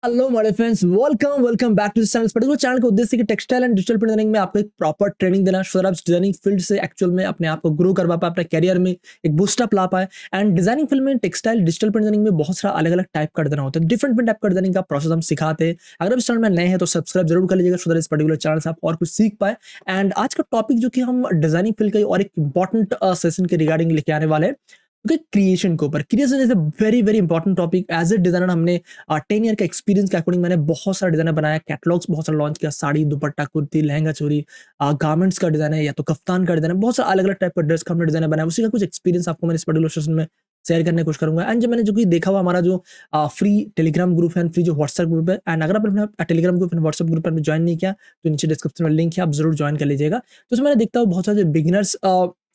Hello my friends, welcome back to this channel. Particular channel का उद्देश्य है कि textile and digital print designing में आपको एक प्रॉपर ट्रेनिंग देना, सो आप डिजाइनिंग फील्ड से एक्चुअल में अपने आप को ग्रो करवा पाए, अपने करियर में एक बूस्ट अप ला पाए। एंड डिजाइनिंग फील्ड में टेक्सटाइल डिजिटल प्रिंट डिजाइनिंग में बहुत सारा अलग अलग टाइप का डिजाइन होता है, डिफरेंट टाइप का डिजाइनिंग का प्रोसेस हम सिखाते हैं। अगर आप इस चैनल में नए हैं तो सब्सक्राइब जरूर कर लीजिएगा, सो दैट इस पर्टिकुलर चैनल से आप और कुछ सीख पाए। एंड आज का टॉपिक जो कि हम डिजाइनिंग फील्ड का और एक इंपॉर्टेंट सेशन के रिगार्डिंग लेके आने वाले हैं, क्योंकि क्रिएशन के ऊपर। Creation is a very very important topic. As a designer हमने 10 ईयर का एक्सपीरियंस के अकॉर्डिंग मैंने बहुत सारा डिजाइनर बनाया, कैटलॉग्स बहुत सारा लॉन्च किया, साड़ी, दुपट्टा, कुर्ती, लहंगा, चोरी, गारमेंट्स का डिजाइन है या तो कफ्तान का डिजाइन है, बहुत सारा अलग अलग टाइप का ड्रेस का हमने डिजाइन बनाया। उसी का कुछ एक्सपीरियंस आपको मैंने इस पर्टिकुलर सेशन में शेयर करने की कोशिश करूंगा। एंड जब मैंने जो कि देखा हुआ हमारा जो फ्री टेलीग्राम ग्रुप है, फ्री जो व्हाट्सएप ग्रुप है, एंड अगर आपने Telegram group and WhatsApp group पर ज्वाइन नहीं किया तो नीचे डिस्क्रिप्शन में लिंक है, आप जरूर ज्वाइन कर लीजिएगा। तो उसमें मैंने देखता हूँ बहुत सारे बिगिनर्स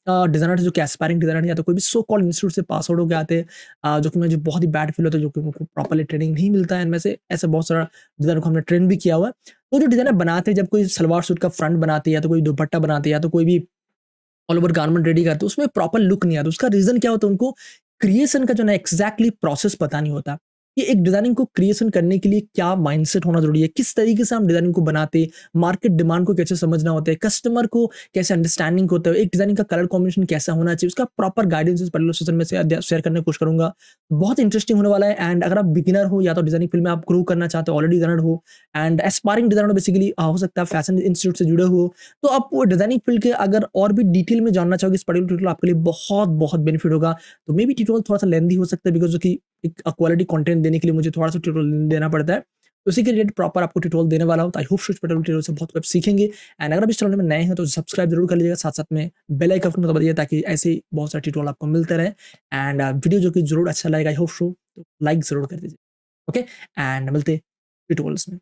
डिजाइनर जो कि एस्पायरिंग डिजाइनर या तो कोई भी सो कॉल्ड इंस्टीट्यूट से पास आउट होके आते हैं, जो कि मुझे बहुत ही बैड फील होता है, जो कि उनको प्रॉपर्ली ट्रेनिंग नहीं मिलता है। इनमें से ऐसे बहुत सारा डिजाइनर को हमने ट्रेन भी किया हुआ है। तो जो डिजाइनर बनाते हैं, जब कोई सलवार सूट का फ्रंट बनाते हैं या तो कोई दुपट्टा बनाते हैं या तो कोई भी ऑल ओवर गारमेंट रेडी करते हैं, उसमें प्रॉपर लुक नहीं आता। उसका रीजन क्या होता है, उनको क्रिएशन का जो ना एग्जैक्टली प्रोसेस पता नहीं होता कि एक डिजाइनिंग को क्रिएशन करने के लिए क्या माइंडसेट होना जरूरी है, किस तरीके से हम डिजाइनिंग को बनाते हैं, मार्केट डिमांड को कैसे समझना होता है, कस्टमर को कैसे अंडरस्टैंडिंग होता है, एक डिजाइनिंग का कलर कॉम्बिनेशन कैसा होना चाहिए, उसका प्रॉपर गाइडेंस इस पर्टिकुलर सेशन में से शेयर करने की कोशिश करूंगा। बहुत इंटरेस्टिंग होने वाला है। एंड अगर आप बिगिनर हो या तो डिजाइनिंग फील्ड में आप ग्रो करना चाहते हो, ऑलरेडी डिजाइनर हो एंड एस्पायरिंग डिजाइनर बेसिकली हो सकता है फैशन इंस्टीट्यूट से जुड़े हो, तो आप वो डिजाइनिंग फील्ड के अगर और भी डिटेल में जानना चाहोगे, इस पर्टिकुलर ट्यूटोरियल आपके लिए बहुत बहुत बेनिफिट होगा। तो मे बी ट्यूटोरियल थोड़ा सा लेंदी हो सकता है, बिकॉज कि एक क्वालिटी कंटेंट देने के लिए मुझे थोड़ा सा ट्यूटोरियल देना पड़ता है। तो उसी के रिलेटेड प्रॉपर आपको ट्यूटोरियल देने वाला हूं। तो आई होप ट्यूटोरियल से बहुत कुछ सीखेंगे। एंड अगर आप इस चैनल में नए हैं तो सब्सक्राइब जरूर कर लीजिएगा, साथ साथ में बेल आइकन को दबा दीजिए ताकि ऐसे ही बहुत सारे ट्यूटोरियल आपको मिलते रहे। एंड वीडियो जो कि जरूर अच्छा लगेगा, आई होप सो, तो लाइक जरूर कर दीजिए। ओके, एंड मिलते ट्यूटोरियल्स में।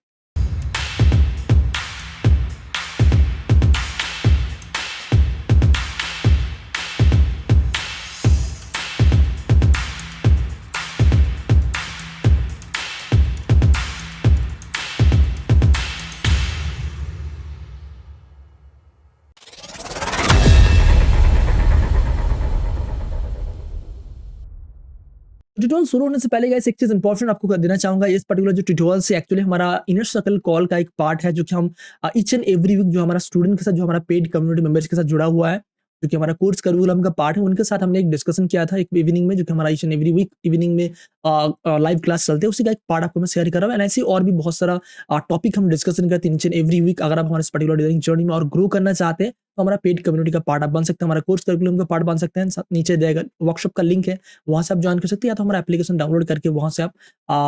ट्यूटोरियल शुरू होने से पहले गाइस एक चीज इंपॉर्टेंट आपको कर देना चाहूंगा। इस पर्टिकुलर जो ट्यूटोरियल से एक्चुअली हमारा इनर सर्कल कॉल का एक पार्ट है, जो कि हम ईच एंड एवरी वीक जो हमारा स्टूडेंट के साथ, जो हमारा पेड कम्युनिटी मेंबर्स के साथ जुड़ा हुआ है, जो कि हमारा कोर्स करिकुलम का पार्ट है, उनके साथ हमने एक डिस्कशन किया था एक इवनिंग में, जो कि हमारा each and every week evening में लाइव क्लास चलते हैं। उसी का एक पार्ट आपको मैं शेयर कर रहा हूँ। एंड ऐसे और भी बहुत सारा टॉपिक हम डिस्कशन करते हैं ईच एंड एवरी वीक। अगर आप हमारे इस पर्टिकुलर डिजाइनिंग जर्नी में और ग्रो करना चाहते हैं तो हमारा पेड कम्युनिटी का पार्ट आप बन सकते हैं, हमारा कोर्स करिकुलम का पार्ट बन सकते हैं। नीचे देगा वर्कशॉप का लिंक है, वहां से आप ज्वाइन कर सकते हैं, या तो हमारा एप्लीकेशन डाउनलोड करके वहां से आप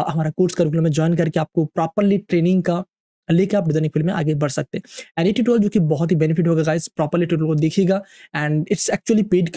हमारा कोर्स करिकुलम में ज्वाइन करके आपको प्रॉपर्ली ट्रेनिंग का लेके आप डिजाइनिंग फील्ड में आगे बढ़ सकते हैं। एंड ये ट्यूटोरियल जो कि बहुत ही बेनिफिट होगा गाइस, प्रॉपर्ली ट्यूटोरियल को देखिएगा। And it's actually paid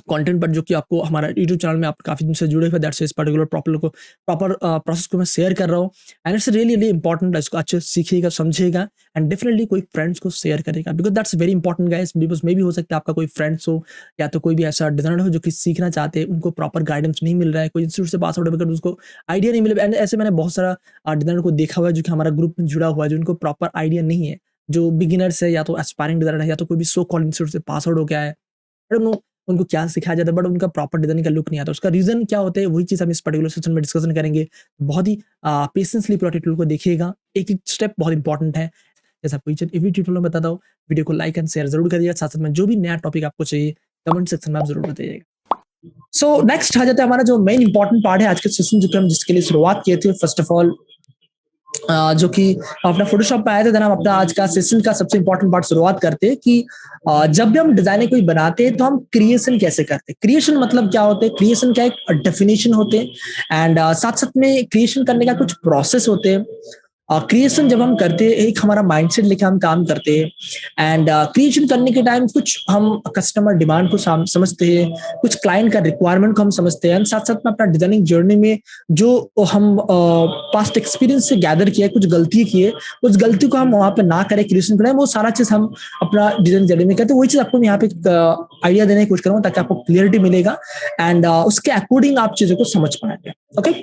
content, पर जो कि आपको हमारा यूट्यूब चैनल में आप काफी दिन से जुड़े हुए, दैट्स इस पर्टिकुलर प्रॉपर प्रोसेस को मैं शेयर कर रहा हूँ। And it's really really important, इसको अच्छे से सीखिएगा, समझिएगा एंड डेफिनेटली कोई फ्रेंड्स को शेयर करेगा, because that's very important guys. Because मे भी हो सकता है आपका कोई फ्रेंड्स हो या तो कोई भी ऐसा डिजाइनर हो जो कि सीखना चाहते हैं, उनको प्रॉपर गाइडेंस नहीं मिल रहा है, कोई इंस्टीट्यूट से पास आउट होकर उसको आइडिया नहीं मिल रहा है। एंड ऐसे मैंने बहुत सारा डिजाइनर को देखा हुआ है जो कि हमारा ग्रुप में जुड़ा हुआ है, जो उनको प्रॉपर आइडिया नहीं है, जो बिगिनर्स है या तो एस्पायरिंग डिजाइनर है या तो कोई भी सो कॉल्ड इंस्टीट्यूट से पास आउट हो गया है। आई डोंट नो उनको क्या सिखाया जाता है, बट उनका प्रॉपर डिजाइनिंग का लुक नहीं आता। उसका रीजन क्या होता है, वही चीज हम इस पर्टिकुलर सेशन में डिस्कशन करेंगे। बहुत ही पेशेंसली पूरा ट्यूटोरियल को देखिएगा, एक एक स्टेप बहुत इंपॉर्टेंट है। जैसा आपको ईच एंड एवरी ट्यूटोरियल में बताता हूँ, वीडियो को लाइक एंड शेयर जरूर करिएगा, साथ साथ में जो भी नया टॉपिक आपको चाहिए कमेंट सेक्शन में आप जरूर बताइएगा। सो नेक्स्ट आ जाता है हमारा जो मेन इंपॉर्टेंट पार्ट है आज के सेशन, जो कि हम जिसके लिए शुरुआत किए थे। फर्स्ट ऑफ ऑल जो कि अपना फोटोशॉप पे आए थे, देन हम अपना आज का सेशन का सबसे इंपॉर्टेंट पार्ट शुरुआत करते हैं कि जब भी हम डिजाइनिंग कोई बनाते हैं तो हम क्रिएशन कैसे करते हैं। क्रिएशन मतलब क्या होते हैं, क्रिएशन का एक डेफिनेशन होते हैं एंड साथ साथ में क्रिएशन करने का कुछ प्रोसेस होते हैं। क्रिएशन जब हम करते हैं, एक हमारा माइंडसेट लेके हम काम करते हैं। एंड क्रिएशन करने के टाइम कुछ हम कस्टमर डिमांड को समझते हैं, कुछ क्लाइंट का रिक्वायरमेंट को हम समझते हैं, साथ साथ में अपना डिजाइनिंग जर्नी में जो हम पास्ट एक्सपीरियंस से गैदर किया है, कुछ गलती की है, उस गलती को हम वहां पे ना करें, क्रिएशन करें, वो सारा चीज हम अपना डिजाइनिंग जर्नी में करते हैं। वही चीज आपको यहाँ पे आइडिया देने की कोशिश करूंगा ताकि आपको क्लियरिटी मिलेगा एंड उसके अकॉर्डिंग आप चीजों को समझ पाएंगे। ओके,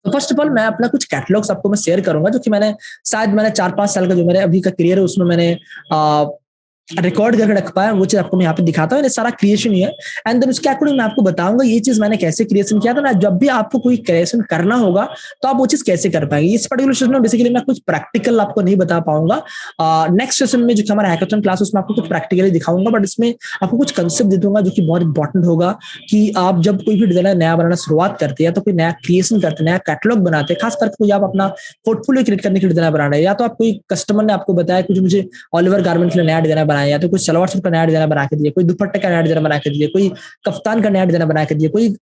तो फर्स्ट ऑफ ऑल मैं अपना कुछ कैटलॉग्स आपको मैं शेयर करूंगा, जो कि मैंने शायद 4-5 साल का जो मेरे अभी का करियर है उसमें मैंने रिकॉर्ड करके रख पाया, वो चीज आपको मैं यहाँ पे दिखाता हूँ, ये सारा क्रिएशन ही है। एंड देन उसके अकॉर्डिंग मैं आपको बताऊंगा ये चीज मैंने कैसे क्रिएशन किया था ना, जब भी आपको कोई क्रिएशन करना होगा तो आप वो चीज कैसे कर पाएंगे। इस पर्टिकुलर सेशन में बेसिकली मैं कुछ प्रैक्टिकल आपको नहीं बता पाऊंगा। नेक्स्ट सेशन में जो हमारा हैकाथन क्लास उसमें आपको कुछ प्रैक्टिकली दिखाऊंगा, बट इसमें आपको कुछ कंसेप्ट दे दूंगा जो कि बहुत इंपॉर्टेंट होगा कि आप जब कोई भी डिजाइनर नया बनाना शुरुआत करते हैं या तो कोई नया क्रिएशन करते हैं, नया कैटलॉग बनाते हैं, खास करके कोई आप अपना पोर्टफोलियो क्रिएट करने के लिए डिजाइनर बना रहे हैं, या तो आप कोई कस्टमर ने आपको बताया कुछ मुझे ऑलिवर गारमेंट के लिए नया डिजाइनर बनाया, या तो कोई सलवार सूट का नया डिजाइनर बना के दिए, कोई दुपट्टे का नया डिजाइनर बना के दिए, कोई कफ्तान का नया डिजाइनर बना के दिए, कोई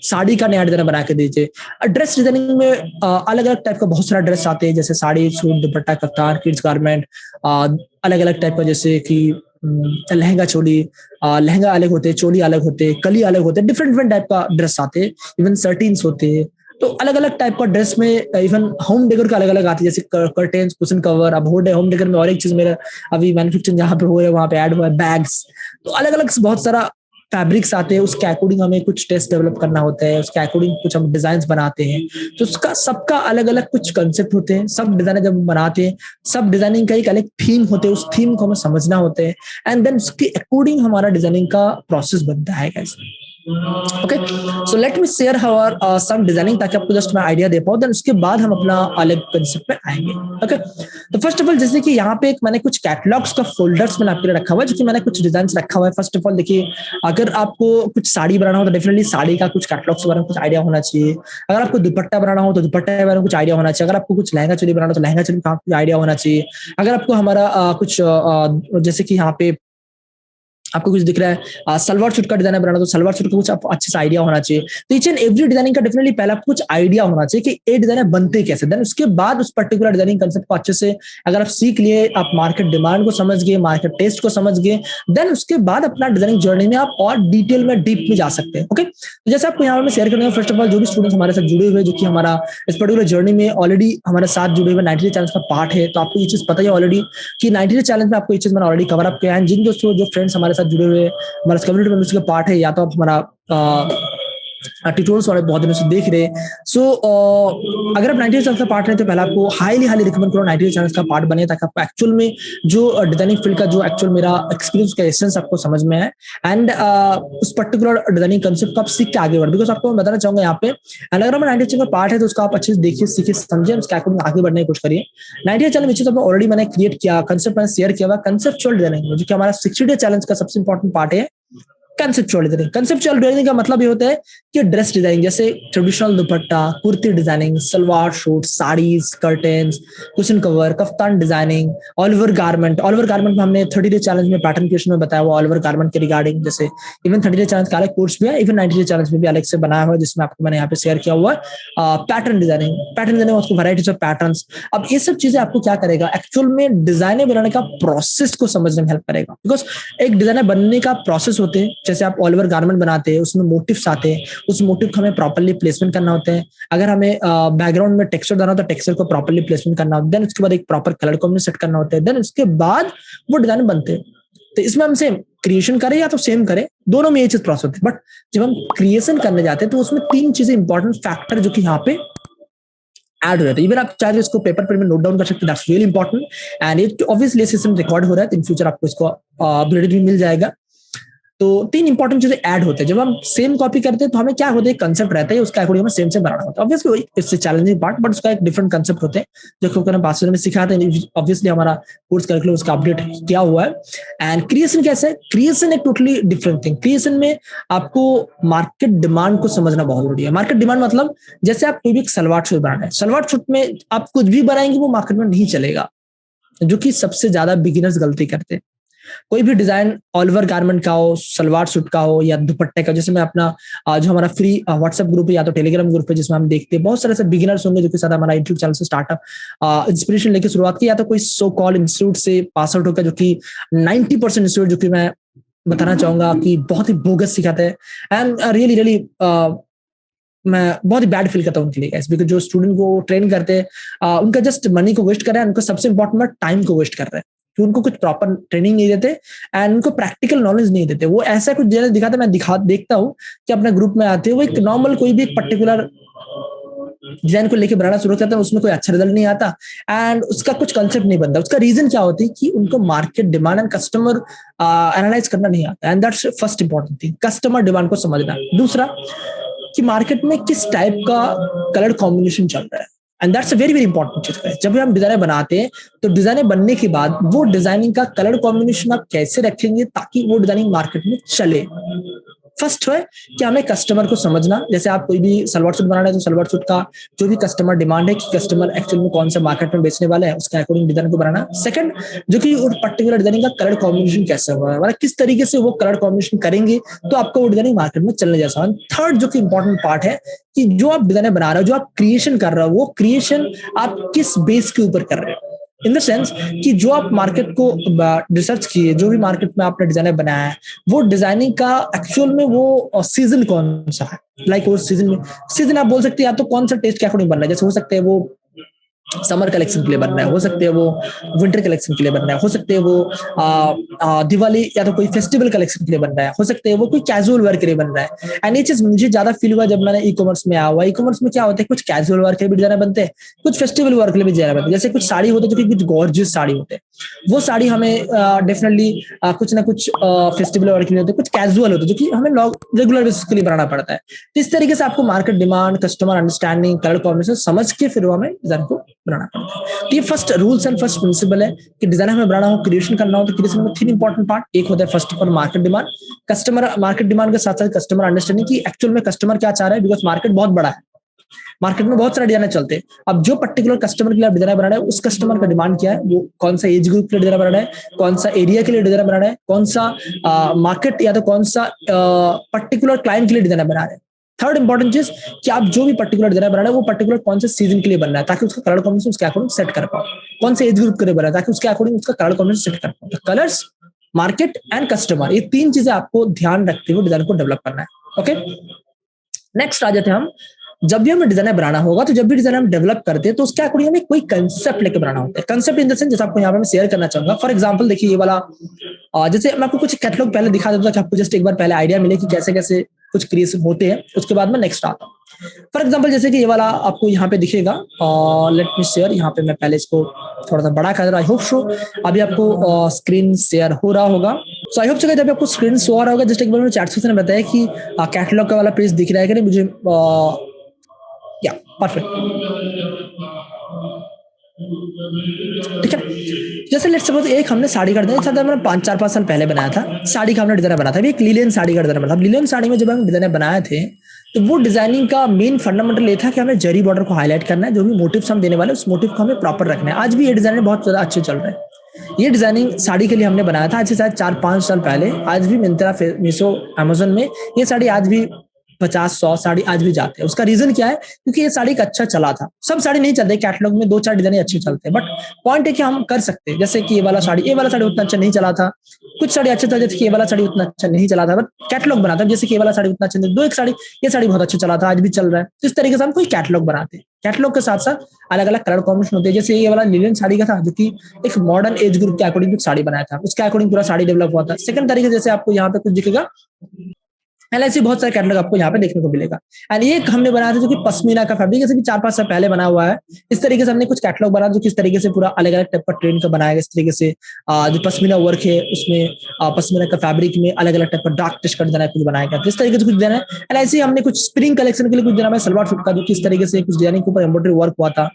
साड़ी का नया डिजाइनर बना के दीजिए। ड्रेस डिजाइनिंग में अलग अलग टाइप का बहुत सारा ड्रेस आते हैं, जैसे साड़ी, सूट, दुपट्टा, कफ्तान, किड्स गारमेंट, अलग अलग टाइप का, जैसे कि लहंगा चोली, लहंगा अलग होते हैं, चोली अलग होते हैं, कली अलग होते हैं, डिफरेंट डिफरेंट टाइप का ड्रेस आते हैं, इवन सर्टीन्स होते हैं। तो अलग अलग टाइप का ड्रेस में इवन होम डेकोर का अलग अलग आते हैं, जैसे कर्टेन्स, कुशन कवर। अब होम डेकोर में और एक चीज मेरा अभी मैन्युफैक्चरिंग जहाँ पे हो रहा है वहां पे ऐड हुआ है, बैग्स। तो अलग अलग बहुत सारा फैब्रिक्स आते हैं, उसके अकॉर्डिंग हमें कुछ टेस्ट डेवलप करना होता है, उसके अकॉर्डिंग कुछ हम डिजाइन बनाते हैं। तो उसका सबका अलग अलग कुछ कंसेप्ट होते हैं। सब डिजाइनर जब बनाते हैं, सब डिजाइनिंग का एक अलग थीम होते हैं, उस थीम को हमें समझना होता है, एंड देन उसके अकॉर्डिंग हमारा डिजाइनिंग का प्रोसेस बनता है guys। Okay, so let me share our some designing, ताकि आपको जस्ट मैं आइडिया दे पाऊँ, देन उसके बाद हम अपना अलग कंसेप्ट पे आएंगे। ओके, तो फर्स्ट ऑफ ऑल जैसे कि यहाँ पे एक मैंने कुछ कैटलॉग्स का फोल्डर्स मैंने आपके लिए रखा हुआ है, जो कि मैंने कुछ डिजाइन रखा हुआ है। फर्स्ट ऑफ ऑल देखिए, अगर आपको कुछ साड़ी बनाना हो तो डेफिनेटली साड़ी का कुछ कैटलॉग्स के बारे में कुछ आइडिया होना चाहिए। अगर आपको दुपट्टा बनाना हो तो दुपट्टे के बारे में कुछ आइडिया होना चाहिए। अगर आपको कुछ लहंगा चोली बनाना हो तो लहंगा चोली का कुछ आइडिया होना चाहिए। अगर आपको हमारा कुछ जैसे कि यहाँ पे आपको कुछ दिख रहा है सलवार सूट का डिजाइन बनाना, तो सलवार सूट का कुछ आपको अच्छे से आइडिया होना चाहिए। तो ईच एंड एवरी डिजाइनिंग का डेफिनेटली पहले आपको कुछ आइडिया होना चाहिए कि ये डिजाइनर बनते कैसे। देन उसके बाद उस पर्टिकुलर डिजाइनिंग कंसेप्ट को अच्छे से अगर आप सीख लिए, आप मार्केट डिमांड को समझ गए, मार्केट टेस्ट को समझ गए, देन उसके बाद अपना डिजाइनिंग जर्नी में आप और डिटेल में डीप में जा सकते हैं। ओके, तो जैसे आपको यहाँ में शेयर करूंगा, फर्स्ट ऑफ ऑल जो भी स्टूडेंट्स हमारे साथ जुड़े हुए, जो कि हमारा इस पर्टिकुलर जर्नी में ऑलरेडी हमारे साथ जुड़े हुए 90 चैलेंज का पार्ट है, तो आपको ये चीज पता ही ऑलरेडी कि 90 चैलेंज में आपको ये चीज मैंने ऑलरेडी कवर अप किया है। जिन दोस्तों जो फ्रेंड्स हमारे साथ जुड़े हुए हमारा कम्युनिटी मेंबर्स का पार्ट है, या तो आप हमारा ट्यूटोरियल्स वाले बहुत दिनों से देख रहे हैं। सो अगर आप 90 चैनल का पार्ट है तो पहले आपको हाईली रिकमेंड करो 90 चैनल का पार्ट बने, ताकि आपको एक्चुअल में जो डिजाइनिंग फील्ड का जो एक्चुअल मेरा एक्सपीरियंस का एसेंस आपको समझ में है, एंड उस पर्टिकुलर डिजाइनिंग कंसेप्ट को आप सीख के आगे बढ़। बिकॉज आपको मैं बताना चाहूंगा यहाँ पे, एंड अगर हमारा 90 चैनल का पार्ट है तो उसको आप अच्छे से देखिए, सीखिए, समझिए, उसके अकॉर्डिंग आगे बढ़ने की कोशिश करिए। 90 चैनल में चीज ऑलरेडी मैंने क्रिएट किया, कंसेप्ट मैंने शेयर किया हुआ कंसेप्चुअल डिजाइनिंग, जो कि हमारा 60 डे चैलेंज का सबसे इंपॉर्टेंट पार्ट है। कंसेप्चुअल डिजाइनिंग, कंसेप्चुअल डिजाइनिंग का मतलब ये होता है कि ड्रेस डिजाइनिंग, जैसे ट्रेडिशनल दुपट्टा, kurti designing, salwar suit, saris, curtains, cushion cover, kaftan designing, Oliver garment. Oliver garment में हमने 30 डे चैलेंज में पैटर्न क्रिएशन में बताया हुआ ऑलिवर गारमेंट के रिगार्डिंग, जैसे इवन 30 डे चैलेंज का अलग कोर्स भी है, इवन 90 डे चैलेंज में भी अलग से बनाया हुआ है, जिसमें आपको मैंने यहाँ पे शेयर किया हुआ है पैटर्न डिजाइनिंग। पैटर्न डिजाइनिंग उसको वैराइटीज ऑफ पैटर्न्स। अब ये सब चीजें आपको क्या करेगा, एक्चुअल में डिजाइनर बनाने का प्रोसेस को समझने में हेल्प करेगा। बिकॉज एक डिजाइनर बनने का प्रोसेस होते हैं, जैसे आप ऑलिवर गारमेंट बनाते हैं, उसमें मोटिव्स आते हैं, उस मोटिव को हमें प्रॉपर्ली प्लेसमेंट करना होता है। अगर हमें बैकग्राउंड में टेक्सचर देना हो तो टेक्सचर को प्रॉपर्ली प्लेसमेंट करना होता है। देन उसके बाद एक प्रॉपर कलर को हमें सेट करना होता है। देन उसके बाद वो डिजाइन बनते हैं। तो इसमें हम सेम क्रिएशन करें या तो सेम करें, दोनों में ये चीज प्रोसेस होती है। बट जब हम क्रिएशन करने जाते हैं तो उसमें 3 चीजें इंपॉर्टेंट फैक्टर जो कि यहाँ पे ऐड हो जाता है। इवन आप चाहे इसको पेपर पर नोट डाउन कर सकते हैं, that's really important. And it obviously system record हो रहा है, तो इन फ्यूचर आपको इसको अपडेट भी मिल जाएगा। तो 3 इंपॉर्टेंट चीजें ऐड होते हैं। जब हम सेम कॉपी करते हैं तो हमें क्या होता है, कंसेप्ट रहता है, उसका अकॉर्डिंग हमें सेम बनाना होता है। ऑब्वियसली इससे चैलेंजिंग पार्ट, बट उसका एक डिफरेंट कंसेप्ट होते हैं जो कि हम पास में सिखाते हैं। ऑब्वियसली हमारा कोर्स करिकुलम उसका अपडेट किया हुआ है। एंड क्रिएशन कैसे है, क्रिएशन एक टोटली डिफरेंट थिंग। क्रिएशन में आपको मार्केट डिमांड को समझना बहुत जरूरी है। मार्केट डिमांड मतलब जैसे आप कोई भी सलवार सूट बनाना है, सलवार सूट में आप कुछ भी बनाएंगे वो मार्केट में नहीं चलेगा, जो कि सबसे ज्यादा बिगिनर्स गलती करते हैं। कोई भी डिजाइन ऑलिवर गारमेंट का हो, सलवार सूट का हो या दुपट्टे का, जैसे मैं अपना जो हमारा फ्री व्हाट्सएप ग्रुप है या तो टेलीग्राम ग्रुप है, जिसमें हम देखते हैं बहुत सारे ऐसे बिगिनर्स होंगे जो कि साथ हमारा यूट्यूब चैनल से स्टार्टअप इंस्पिरेशन लेके शुरुआत की, या तो कोई सो कॉल इंस्टीट्यूट से पास आउट होकर, जो कि 90% इंस्टीट्यूट जो कि मैं बताना चाहूंगा कि बहुत ही बोगस सिखाते हैं। एंड रियली रियली मैं बहुत ही बैड फील करता हूँ उनके लिए, बिकॉज जो स्टूडेंट को ट्रेन करते हैं उनका जस्ट मनी को वेस्ट कर रहा है, उनका सबसे इंपॉर्टेंट बात टाइम को वेस्ट कर रहा है, कि उनको कुछ प्रॉपर ट्रेनिंग नहीं देते एंड उनको प्रैक्टिकल नॉलेज नहीं देते। वो ऐसा कुछ दिखाते, मैं देखता हूँ कि अपने ग्रुप में आते हैं, वो एक नॉर्मल कोई भी एक पर्टिकुलर डिजाइन को लेके बनाना शुरू करता है, उसमें कोई अच्छा रिजल्ट नहीं आता एंड उसका कुछ कंसेप्ट नहीं बनता। उसका रीजन क्या होती है कि उनको market demand and customer analyse करना नहीं आता, and that's first important thing, customer demand को समझना। दूसरा कि मार्केट में किस टाइप का कलर कॉम्बिनेशन चल रहा है, and that's a very very important चीज है। जब भी हम डिजाइनर बनाते हैं तो डिजाइनर बनने के बाद वो डिजाइनिंग का कलर कॉम्बिनेशन आप कैसे रखेंगे ताकि वो डिजाइनिंग मार्केट में चले। फर्स्ट है कि हमें कस्टमर को समझना। जैसे आप कोई भी सलवार सूट बना रहे हैं तो सलवार सूट का जो भी कस्टमर डिमांड है कि कस्टमर एक्चुअल में कौन सा मार्केट में बेचने वाला है, उसके अकॉर्डिंग डिजाइन को बनाना। सेकंड, जो कि उस पर्टिकुलर डिजाइनिंग का कलर कॉम्बिनेशन कैसा हुआ है, मतलब किस तरीके से वो कलर कॉम्बिनेशन करेंगे तो आपको वो डिजाइनिंग मार्केट में चलने जैसा। थर्ड जो कि इंपॉर्टेंट पार्ट है कि जो आप डिजाइन बना रहे हो, जो आप क्रिएशन कर रहे हो, वो क्रिएशन आप किस बेस के ऊपर कर रहे हो। इन द सेंस कि जो आप मार्केट को रिसर्च किए, जो भी मार्केट में आपने डिजाइनर बनाया है, वो डिजाइनिंग का एक्चुअल में वो सीजन कौन सा है। लाइक वो सीजन में, सीजन आप बोल सकते हैं या तो कौन सा टेस्ट के अकॉर्डिंग बन रहा है। जैसे हो सकते हैं वो समर कलेक्शन के लिए बन रहा है, हो सकते हैं वो विंटर कलेक्शन के लिए बन रहा है, हो सकते हैं वो दिवाली या तो कोई फेस्टिवल कलेक्शन के लिए बन रहा है, हो सकते हैं वो कोई कैजुअल वर्क के लिए बन रहा है। एंड ये चीज मुझे ज्यादा फील हुआ जब मैंने ई कॉमर्स में आया हुआ। ई कॉमर्स में क्या होता है, कुछ कैजुअल वर्क के लिए भी डिजाइनर बनते हैं, कुछ फेस्टिवल वर्क के लिए भी डिजाइनर बनते हैं। जैसे कुछ साड़ी होते हैं जो कि कुछ गॉर्जियस साड़ी होते हैं, वो साड़ी हमें डेफिनेटली कुछ ना कुछ फेस्टिवल वर्क के लिए होते हैं, कुछ कैजुअल होते हैं जो कि हमें रेगुलर बेसिस के लिए बनाना पड़ता है। तो इस तरीके से आपको market demand, customer understanding, colour combination समझ के फिर हमें डिजाइन को बनाना पड़ता है। तो ये first rules and first principle है कि डिजाइन हमें बनाना हो, क्रिएशन करना हो, तो क्रिएशन में तीन इंपॉर्टेंट पार्ट। एक होता है first of all market demand, customer market demand के साथ साथ कस्टमर अंडरस्टैंडिंग की एक्चुअल में कस्टमर क्या चाह रहा है, बिकॉज मार्केट बहुत बड़ा है, मार्केट में बहुत सारे डिजाइनर चलते हैं। अब जो पर्टिकुलर कस्टमर के लिए आप डिजाइनर बना रहे हैं, उस कस्टमर का डिमांड क्या है, वो कौन सा एज ग्रुप के लिए डिजाइनर बना रहा है, कौन सा एरिया के लिए डिजाइनर बना रहा है, कौन सा मार्केट या तो कौन सा पर्टिकुलर क्लाइंट के लिए डिजाइनर बना रहे हैं। थर्ड इंपॉर्टेंट चीज कि आप जो भी पर्टिकुलर डिजाइनर बना रहे हैं वो पर्टिकुलर कौन से सीजन के लिए बन रहा है ताकि उसका कलर कॉम्बिनेशन उसके अकॉर्डिंग सेट कर पाओ, कौन से एज ग्रुप के लिए बन रहा है ताकि उसके अकॉर्डिंग उसका कलर कॉम्बिनेशन सेट कर पाओ। कलर्स, मार्केट एंड कस्टमर, ये तीन चीजें आपको ध्यान रखते हुए डिजाइन को डेवलप करना है। ओके, नेक्स्ट आ जाते हैं हम। जब भी हमें डिजाइनर बनाना होगा तो जब भी डिजाइनर हम डेवलप करते हैं तो उसके अकॉर्डिंग हमें कोई कंसेप्ट लेकर बनाना होता है। कंसेप्ट इन द सेंस जैसे आपको यहाँ पे मैं शेयर करना चाहूंगा। फॉर एग्जांपल देखिए ये वाला जैसे मैं आपको कुछ कैटलॉग पहले दिखा देता कि आपको जस्ट एक बार पहले आइडिया मिले कि कैसे कैसे कुछ क्रिएशन होते हैं, उसके बाद में नेक्स्ट आता हूँ। फॉर एग्जांपल जैसे कि ये वाला आपको यहाँ पे दिखेगा, लेट मी शेयर। यहाँ पे मैं पहले इसको थोड़ा सा बड़ा कर रहा, आई होप सो अभी आपको स्क्रीन शेयर हो रहा होगा। सो आई होप सो जब आपको स्क्रीन शो आ रहा होगा। जस्ट एक बार मुझे चैट सेक्शन में बताया कि कैटलॉग का वाला पेज दिख रहा है कि नहीं मुझे। या परफेक्ट, ठीक है। जैसे लेट्स सपोज एक हमने साड़ी का डिजाइन हमने 5-4-5 साल पहले बनाया था, साड़ी का हमने डिजाइन बनाया था, एक लिलियन साड़ी का डिजाइन बनाया था। लिलियन साड़ी में जब हम डिजाइन बनाए थे तो वो डिजाइनिंग का मेन फंडामेंटल ये था कि हमें जरी बॉर्डर को हाईलाइट करना है, जो भी मोटिव्स हम देने वाले उस मोटिव को हमें प्रॉपर रखना है। आज भी ये डिजाइन बहुत ज्यादा अच्छे चल रहे हैं। ये डिजाइनिंग साड़ी के लिए हमने बनाया था आज से शायद 4-5 साल पहले। आज भी मिंत्रा, मीशो, अमेजोन में ये साड़ी आज भी 50-100 साड़ी आज भी जाते हैं। उसका रीजन क्या है, क्योंकि ये साड़ी का अच्छा चला था। सब साड़ी नहीं चलते, कैटलॉग में 2-4 डिजाइन अच्छे चलते हैं, बट पॉइंट है कि हम कर सकते हैं। जैसे कि ये वाला साड़ी उतना अच्छा नहीं चला था, कुछ साड़ी अच्छा था, जैसे कि ये वाला साड़ी उतना अच्छा नहीं चला था, बट कैटलॉग बनाता है। जैसे कि ये वाला साड़ी उतना अच्छा नहीं, दो एक साड़ी, ये साड़ी बहुत अच्छा चला था, आज भी चल रहा है। तो इस तरीके से हम कोई कैटलॉग बनाते हैं। कैटलॉग के साथ साथ अलग अलग कलर कॉम्बिनेशन होते हैं। जैसे ये वाला लिलियन साड़ी का था, जो कि एक मॉडर्न एज ग्रुप के अकॉर्डिंग साड़ी बनाया था, उसके अकॉर्डिंग पूरा साड़ी डेवलप हुआ था। सेकंड तरीके जैसे आपको यहाँ पे कुछ दिखेगा, ऐसे बहुत सारे कैटलॉग आपको यहाँ पे देखने को मिलेगा। एंड ये हमने बनाया था जो कि पश्मीना का फैब्रिक, जैसे कि 4-5 साल पहले बना हुआ है। इस तरीके से हमने कुछ कैटलॉग बनाया जो किस तरीके से पूरा अलग अलग टाइप का ट्रेंड का बनाया गया। इस तरीके से जो पश्मीना वर्क है उसमें पश्मीना का फैब्रिक में अलग अलग टाइप का डार्क टेस्ट का डिजाइन कुछ बनाया गया, इस तरीके से कुछ देना है। एंड ऐसे हमने कुछ स्प्रिंग कलेक्शन के लिए कुछ देना है सलवार सूट का, जो किस तरीके से कुछ डिजाइनिंग के ऊपर एम्ब्रॉयडरी वर्क हुआ था।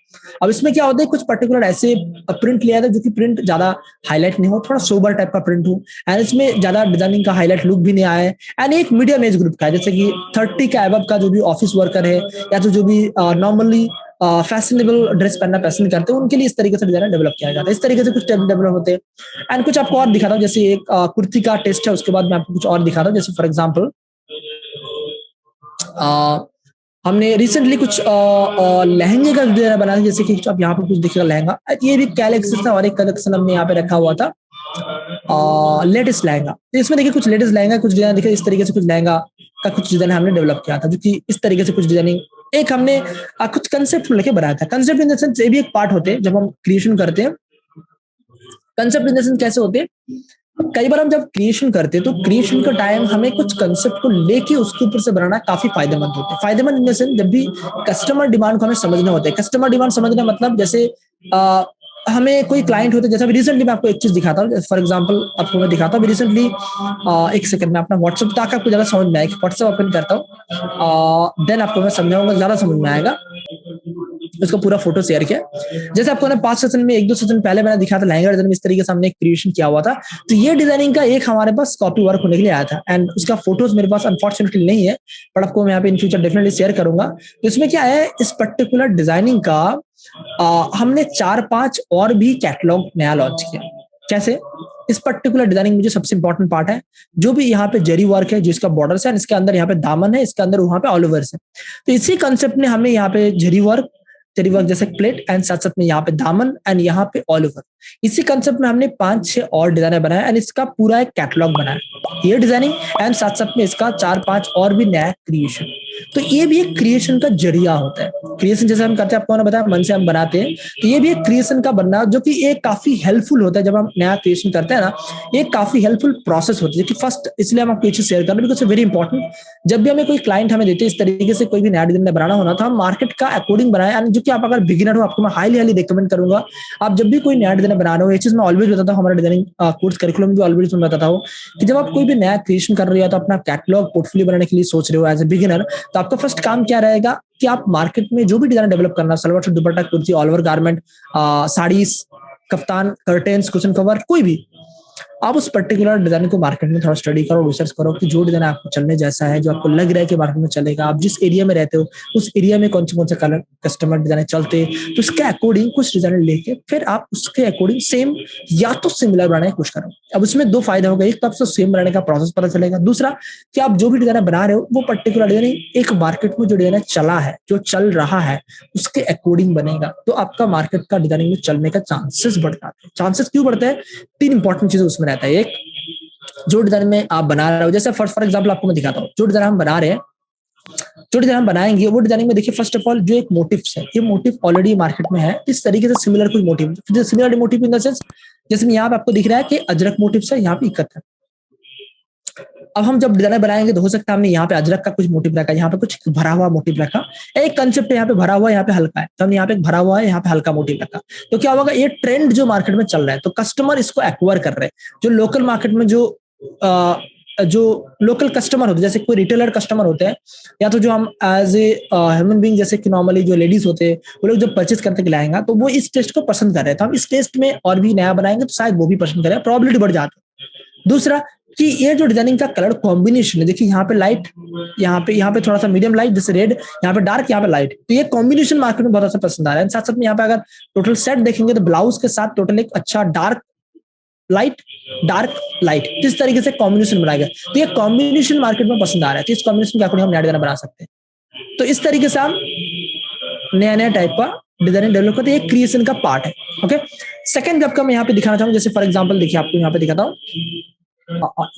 अब इसमें क्या होता है, कुछ पर्टिकुलर ऐसे प्रिंट लिया था जो कि प्रिंट ज्यादा हाईलाइट नहीं हो, थोड़ा सोबर टाइप का प्रिंट हो, एंड इसमें ज्यादा डिजाइनिंग का हाईलाइट लुक भी नहीं आया है। एंड एक मीडियम एज ग्रुप का है, जैसे कि 30 के अबव का जो भी ऑफिस वर्कर है या तो जो भी नॉर्मली फैशनेबल ड्रेस पहनना पसंद करते हैं, उनके लिए इस तरीके से डिजाइन डेवलप किया जाता है। इस तरीके से कुछ डेवलप होते हैं। एंड कुछ आपको और दिखाता हूँ, जैसे एक कुर्ती का टेस्ट है, उसके बाद मैं आपको कुछ और दिखाता हूँ। जैसे फॉर एग्जाम्पल हमने रिसेंटली कुछ लहंगे का डिजाइन बनाया, जैसे कि आप यहाँ पे कुछ दिखेगा लहंगा, ये भी कलेक्शन था और एक कलेक्शन हमने यहाँ पे रखा हुआ था लेटेस्ट लहंगा। तो इसमें देखिए कुछ लेटेस्ट लहंगा, कुछ डिजाइन देखिए इस तरीके से कुछ लहंगा का कुछ डिजाइन हमने डेवलप किया था, जो कि इस तरीके से कुछ डिजाइनिंग एक हमने कुछ कंसेप्ट लेके बनाया था। कंसेप्ट इन द सेंस ये भी एक पार्ट होते हैं जब हम क्रिएशन करते हैं। कंसेप्ट इन द सेंस कैसे होते हैं, कई बार हम जब क्रिएशन करते हैं तो क्रिएशन का टाइम हमें कुछ कंसेप्ट को लेके उसके ऊपर से बनाना काफी फायदेमंद होता है। फायदेमंद इन द सेंस जब भी कस्टमर डिमांड को हमें समझना होता है। कस्टमर डिमांड समझना मतलब जैसे आ, हमें कोई क्लाइंट होता है, जैसे अभी रिसेंटली मैं आपको एक चीज दिखाता हूँ, फॉर एग्जांपल आपको मैं दिखाता हूँ रिसेंटली। एक सेकंड में अपना व्हाट्सएप ताकि आपको ज्यादा समझ में आएगा। व्हाट्सएप ओपन करता हूँ, देन आपको मैं समझाऊंगा, ज्यादा समझ में आएगा। उसका पूरा फोटो शेयर किया। जैसे आपको ना 5 सेशन में 1-2 सेशन पहले मैंने दिखा था लहंगा डिजाइन में इस तरीके से हमने क्रिएशन किया हुआ था। तो ये डिजाइनिंग का एक हमारे पास कॉपी वर्क होने के लिए आया था एंड उसका फोटोज मेरे पास अनफॉर्चुनेटली नहीं है, बट आपको मैं यहाँ पे इन फ्यूचर डेफिनेटली शेयर करूंगा। तो इसमें क्या है, इस पर्टिकुलर डिजाइनिंग का हमने 4-5 और भी कैटलॉग नया लॉन्च किया। कैसे? इस पर्टिकुलर डिजाइनिंग में जो सबसे इंपॉर्टेंट पार्ट है, जो भी यहाँ पे जरी वर्क है, जो इसका बॉर्डर है, इसके अंदर यहाँ पे दामन है, इसके अंदर वहां पे ऑल ओवर्स है। तो इसी कंसेप्ट ने हमें यहाँ पे जरी वर्क जैसे प्लेट एंड साथ साथ में यहाँ पे दामन एंड यहाँ पे ऑल ओवर, इसी कंसेप्ट में हमने 5-6 और डिजाइनर बनाया एंड इसका पूरा एक कैटलॉग बनाया। ये डिजाइनिंग एंड साथ साथ में इसका 4-5 और भी नया क्रिएशन। तो ये भी एक क्रिएशन का जरिया होता है। क्रिएशन जैसे हम करते हैं, आपको मैंने बताया मन से हम बनाते हैं, तो ये भी एक क्रिएशन का बनना जो कि एक काफी हेल्पफुल होता है। जब हम नया क्रिएशन करते हैं ना, ये काफी हेल्पफुल प्रोसेस होती है कि फर्स्ट, इसलिए हम आपको ये चीज शेयर कर रहे हैं बिकॉज वेरी इंपॉर्टेंट। जब भी हमें कोई क्लाइंट हमें देते हैं इस तरीके से कोई भी नया डिजाइन बनाना होना, तो हम मार्केट का अकॉर्डिंग बनाए। यानी जो कि आप अगर बिगिनर हो, आपको मैं हाईली रिकमेंड करूंगा, आप जब भी कोई नया डिजाइन बना रहे हो, ये चीज मैं ऑलवेज बताता हूँ, हमारा डिजाइनिंग कोर्स करिकुलम भी ऑलवेज मैं बताता हूँ कि जब आप कोई भी नया क्रिएशन कर रहे हो तो अपना कैटलॉग पोर्टफोलियो बनाने के लिए सोच रहे हो एज ए बिगिनर, तो आपका फर्स्ट काम क्या रहेगा कि आप मार्केट में जो भी डिजाइन डेवलप करना, सलवार सूट, दुपट्टा, kurti, all over garment, saris, kaftan, curtains, cushion cover, कोई भी, आप उस पर्टिकुलर डिजाइन को मार्केट में थोड़ा स्टडी करो, रिसर्च करो कि जो डिजाइन आपको चलने जैसा है, जो आपको लग रहा है कि मार्केट में चलेगा, आप जिस एरिया में रहते हो उस एरिया में कौन से कलर कस्टमर डिजाइन चलते, तो उसके अकॉर्डिंग कुछ डिजाइन लेके फिर आप उसके अकॉर्डिंग सेम या तो सिमिलर बनाने की कोशिश करो। अब उसमें 2 फायदे होगा, एक तो आपको सेम बनाने का प्रोसेस पता चलेगा, दूसरा कि आप जो भी डिजाइन बना रहे हो वो पर्टिकुलर डिजाइन एक मार्केट में जो डिजाइन चला है, जो चल रहा है, उसके अकॉर्डिंग बनेगा, तो आपका मार्केट का डिजाइनिंग में चलने का चांसेस बढ़ जाते हैं। चांसेस क्यों बढ़ते हैं? 3 इंपॉर्टेंट चीजें उसमें रहता है। एक, जो डिजाइन में आप बना रहे हो, जैसे फॉर एग्जांपल आपको मैं दिखाता हूँ, जो डिजाइन हम बना रहे हैं, जो डिजाइन हम बनाएंगे वो डिजाइनिंग में देखिए, फर्स्ट ऑफ ऑल जो एक मोटिव्स है, ये मोटिव ऑलरेडी मार्केट में है। इस तरीके से सिमिलर कोई motive, similar motive in the sense, जैसे यहाँ पे आपको दिख रहा है कि अजरक मोटिव्स है, यहाँ पे इकत है। अब हम जब डिजाइन बनाएंगे तो हो सकता है हमने यहाँ पे अजरक का कुछ मोटिव रखा, यहाँ पे कुछ भरा हुआ मोटिव रखा, एक कंसेप्ट है यहाँ पे भरा हुआ है, यहाँ पे हल्का है, तो हमने यहाँ पे भरा हुआ है, यहाँ पे हल्का मोटिव रखा। तो क्या होगा, ये ट्रेंड जो मार्केट में चल रहा है, तो कस्टमर इसको एक्वायर कर रहे हैं। जो लोकल मार्केट में जो लोकल कस्टमर होते हैं, जैसे कोई रिटेलर कस्टमर होते हैं, या तो जो हम एज ए ह्यूमन बीइंग, जैसे कि नॉर्मली जो लेडीज होते हैं, वो लोग जब परचेज करते लाएंगे तो वो इस टेस्ट को पसंद कर रहे हैं, तो हम इस टेस्ट में और भी नया बनाएंगे तो शायद वो भी पसंद करें, प्रोबेबिलिटी बढ़ जाती है। दूसरा कि ये जो डिजाइनिंग का कलर कॉम्बिनेशन है, देखिए यहाँ पे लाइट, यहाँ पे थोड़ा सा मीडियम लाइट, जैसे रेड, यहाँ पे डार्क, यहाँ पे लाइट, तो ये कॉम्बिनेशन मार्केट में बहुत अच्छा पसंद आ रहा है। साथ साथ में यहाँ पे अगर टोटल सेट देखेंगे तो ब्लाउज के साथ टोटल एक अच्छा डार्क लाइट, इस तरीके से कॉम्बिनेशन बनाया गया, तो ये कॉम्बिनेशन मार्केट में पसंद आ रहा है। तो इस कॉम्बिनेशन के अकॉर्डिंग हम नया डिजाइन बना सकते हैं। तो इस तरीके से हम नया नया टाइप का डिजाइन डेवलप करते हैं, ये क्रिएशन का पार्ट है। ओके, सेकंड आपका मैं यहाँ पे दिखाना चाहूँ, जैसे फॉर एग्जांपल देखिए, आपको यहाँ पे दिखाता हूँ,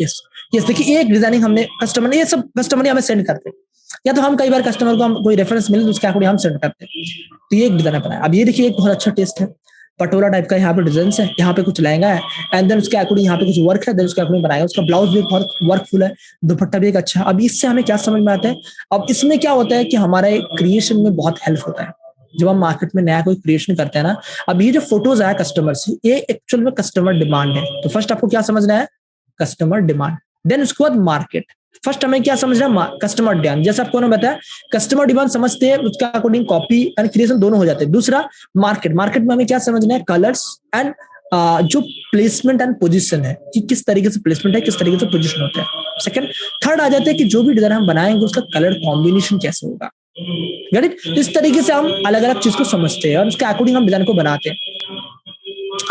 यस देखिए, एक डिजाइनिंग हमने कस्टमर ने, ये सब कस्टमर हमें सेंड करते हैं, या तो हम कई बार कस्टमर को हम कोई रेफरेंस मिले तो उसके अकॉर्डिंग हम सेंड करते हैं। तो ये एक डिजाइन बनाया। अब ये देखिए, एक बहुत अच्छा टेस्ट है, पटोला टाइप का, यहाँ पे डिजाइन है, यहाँ पे कुछ लहंगा है एंड देन उसके अकॉर्डिंग यहाँ पे कुछ वर्क है, देन उसके अकॉर्डिंग बनाएगा। उसका ब्लाउज भी बहुत वर्कफुल है, दुपट्टा भी एक अच्छा है। अब इससे हमें क्या समझ में आता है, अब इसमें क्या होता है कि हमारे क्रिएशन में बहुत हेल्प होता है जब हम मार्केट में नया कोई क्रिएशन करते हैं ना। अब ये जो फोटोज आया कस्टमर से, ये एक्चुअल में कस्टमर डिमांड है। तो फर्स्ट आपको क्या समझना है, कस्टमर डिमांड, देन उसके बाद मार्केट। फर्स्ट हमें क्या समझना है, कस्टमर डिमांड, जैसे आपको मैंने बताया कस्टमर डिमांड समझते हैं, उसके अकॉर्डिंग कॉपी एंड क्रिएशन दोनों हो जाते हैं। दूसरा मार्केट, मार्केट में हमें क्या समझना है, कलर्स एंड जो प्लेसमेंट एंड पोजीशन है, कि किस तरीके से प्लेसमेंट है, किस तरीके से पोजीशन होता है। सेकंड, थर्ड आ जाते हैं कि जो भी डिजाइन हम बनाएंगे उसका कलर कॉम्बिनेशन कैसे होगा। Get it? इस तरीके से हम अलग अलग चीज को समझते हैं और उसके अकॉर्डिंग हम डिजाइन को बनाते हैं।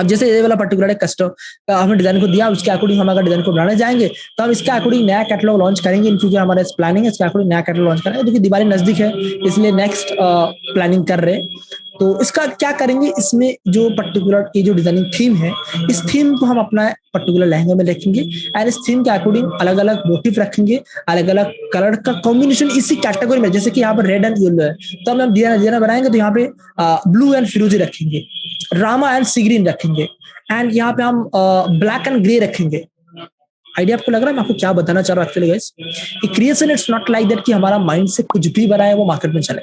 अब जैसे ये वाला पर्टिकुलर कस्टमर हमने डिजाइन को दिया, उसके अकॉर्डिंग हम अगर डिजाइन को बनाने जाएंगे तो हम इसके अकॉर्डिंग नया कैटलॉग लॉन्च करेंगे। इन फ्यूचर हमारा प्लानिंग है इसके अकॉर्डिंग नया कैटलॉग लॉन्च करेंगे, क्योंकि दिवाली नजदीक है इसलिए नेक्स्ट प्लानिंग कर रहे हैं। तो इसका क्या करेंगे, इसमें जो पर्टिकुलर ये जो डिजाइनिंग थीम है, इस थीम को हम अपना पर्टिकुलर लहंगे में रखेंगे एंड इस थीम के अकॉर्डिंग अलग अलग मोटिव रखेंगे, अलग अलग कलर का कॉम्बिनेशन इसी कैटेगरी में। जैसे कि यहाँ पर रेड एंड येलो है, तो हम डिजाइन बनाएंगे तो यहाँ पे ब्लू एंड फिरोजी रखेंगे, रामा एंड सी ग्रीन रखेंगे एंड यहाँ पे हम ब्लैक एंड ग्रे रखेंगे। आइडिया आपको लग रहा है मैं आपको क्या बताना चाह रहा हूँ actually guys? Creation it's not like that कि हमारा माइंड से कुछ भी बना है वो मार्केट में चले।